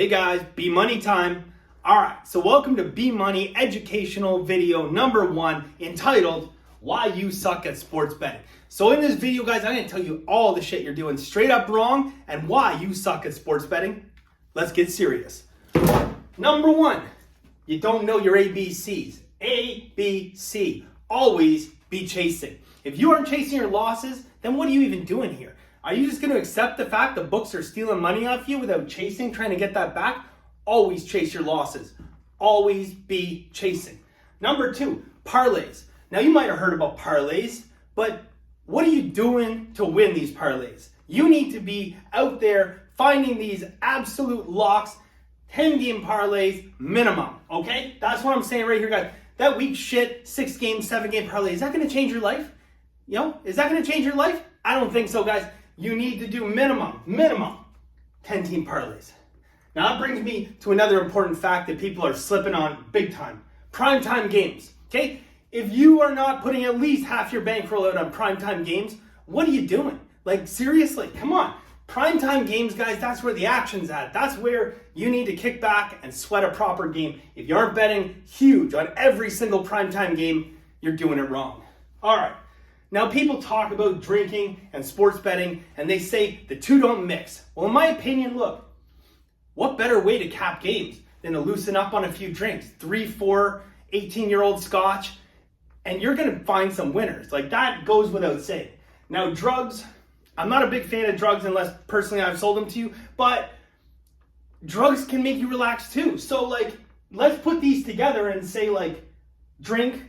Hey guys, B Money time. Alright, so welcome to B Money educational video number 1 entitled Why You Suck at Sports Betting. So in this video guys, I'm going to tell you all the shit you're doing straight up wrong and why you suck at sports betting. Let's get serious. Number 1, you don't know your ABCs. ABC. Always be chasing. If you aren't chasing your losses, then what are you even doing here? Are you just going to accept the fact the books are stealing money off you without chasing, trying to get that back? Always chase your losses. Always be chasing. Number 2, parlays. Now you might have heard about parlays, but what are you doing to win these parlays? You need to be out there finding these absolute locks, 10-game parlays minimum, okay? That's what I'm saying right here, guys. That weak shit, 6-game, 7-game parlay, is that going to change your life? You know, is that going to change your life? I don't think so, guys. You need to do minimum 10-team parlays. Now that brings me to another important fact that people are slipping on big time. Primetime games, okay? If you are not putting at least half your bankroll out on primetime games, what are you doing? Like, seriously, come on. Primetime games, guys, that's where the action's at. That's where you need to kick back and sweat a proper game. If you aren't betting huge on every single primetime game, you're doing it wrong. All right. Now, people talk about drinking and sports betting, and they say the two don't mix. Well, in my opinion, look, what better way to cap games than to loosen up on a few drinks? 3, 4, 18-year-old scotch, and you're going to find some winners. Like, that goes without saying. Now, drugs, I'm not a big fan of drugs unless personally I've sold them to you, but drugs can make you relax too. So, like, let's put these together and say, like, drink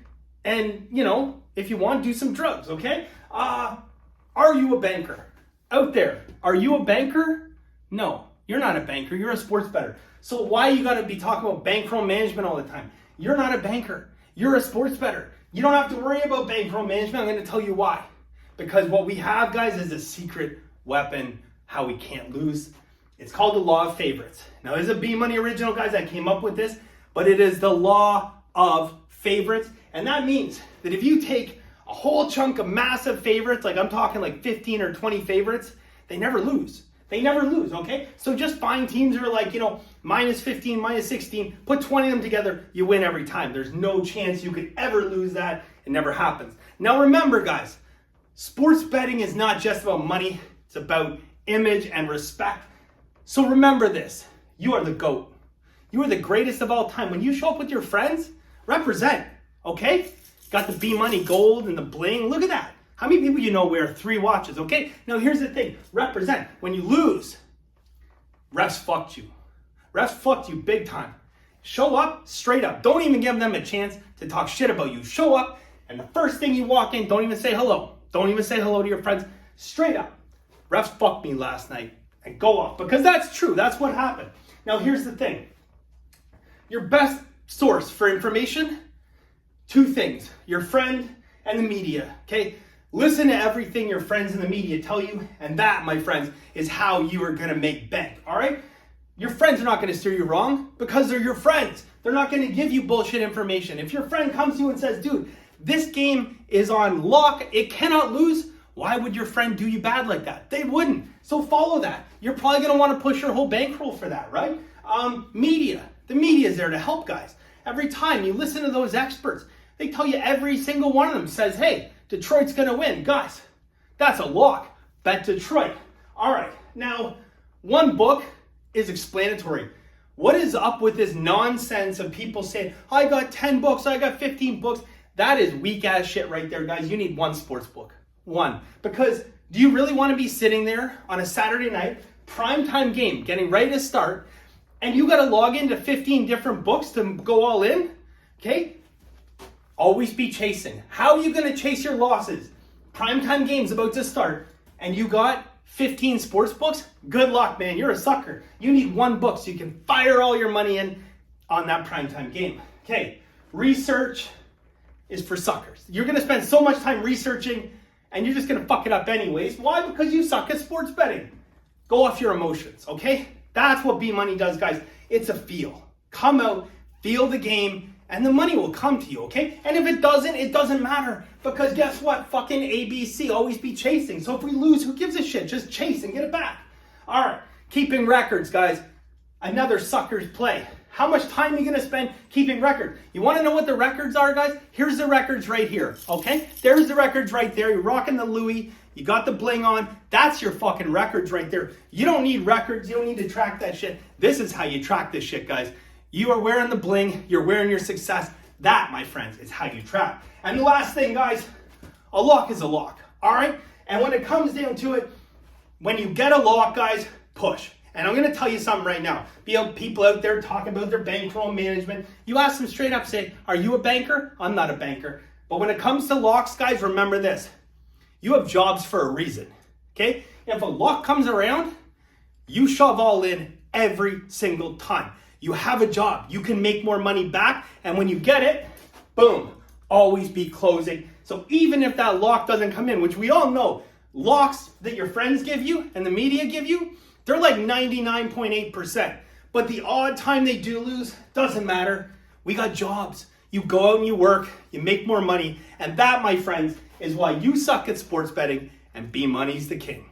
and, you know, if you want, do some drugs, okay? Are you a banker? Out there, are you a banker? No, you're not a banker. You're a sports bettor. So why you got to be talking about bankroll management all the time? You're not a banker. You're a sports bettor. You don't have to worry about bankroll management. I'm going to tell you why. Because what we have, guys, is a secret weapon, how we can't lose. It's called the law of favorites. Now, this is a B Money original, guys. I came up with this, but it is the law of favorites. And that means that if you take a whole chunk of massive favorites, like I'm talking like 15 or 20 favorites, they never lose. They never lose, okay? So just find teams that are like, you know, minus 15, minus 16, put 20 of them together, you win every time. There's no chance you could ever lose that. It never happens. Now remember, guys, sports betting is not just about money. It's about image and respect. So remember this. You are the GOAT. You are the greatest of all time. When you show up with your friends, represent. Okay? Got the B Money gold and the bling. Look at that. How many people you know wear 3 watches? Okay? Now here's the thing. Represent. When you lose, refs fucked you. Refs fucked you big time. Show up straight up. Don't even give them a chance to talk shit about you. Show up, and the first thing you walk in, don't even say hello. Don't even say hello to your friends. Straight up. Refs fucked me last night. And go off. Because that's true. That's what happened. Now here's the thing. Your best source for information, 2 things, your friend and the media, okay? Listen to everything your friends in the media tell you, and that, my friends, is how you are gonna make bank, all right? Your friends are not gonna steer you wrong because they're your friends. They're not gonna give you bullshit information. If your friend comes to you and says, dude, this game is on lock, it cannot lose, why would your friend do you bad like that? They wouldn't, so follow that. You're probably gonna wanna push your whole bankroll for that, right? Media, the media is there to help, guys. Every time you listen to those experts, they tell you every single one of them says, hey, Detroit's going to win. Guys, that's a lock. Bet Detroit. All right. Now, one book is explanatory. What is up with this nonsense of people saying, I got 10 books, I got 15 books? That is weak ass shit right there, guys. You need one sports book. One. Because do you really want to be sitting there on a Saturday night, primetime game, getting ready to start, and you got to log into 15 different books to go all in? Okay? Always be chasing. How are you going to chase your losses? Primetime game's about to start, and you got 15 sports books? Good luck, man. You're a sucker. You need one book so you can fire all your money in on that primetime game. Okay, research is for suckers. You're going to spend so much time researching, and you're just going to fuck it up anyways. Why? Because you suck at sports betting. Go off your emotions, okay? That's what B Money does, guys. It's a feel. Come out, feel the game, and the money will come to you, okay? And if it doesn't matter. Because guess what? Fucking ABC, always be chasing. So if we lose, who gives a shit? Just chase and get it back. All right, keeping records, guys. another sucker's play. How much time are you going to spend keeping records? You want to know what the records are, guys? Here's the records right here, okay? There's the records right there. You're rocking the Louis. You got the bling on. That's your fucking records right there. You don't need records. You don't need to track that shit. This is how you track this shit, guys. You are wearing the bling. You're wearing your success. That, my friends, is how you track. And the last thing, guys, a lock is a lock, all right? And when it comes down to it, when you get a lock, guys, push. And I'm going to tell you something right now. People out there talking about their bankroll management. You ask them straight up, say, are you a banker? I'm not a banker. But when it comes to locks, guys, remember this. You have jobs for a reason, okay? If a lock comes around, you shove all in every single time. You have a job. You can make more money back. And when you get it, boom, always be closing. So even if that lock doesn't come in, which we all know, locks that your friends give you and the media give you, they're like 99.8%. But the odd time they do lose, doesn't matter. We got jobs. You go out and you work, you make more money. And that, my friends, is why you suck at sports betting and B Money's the king.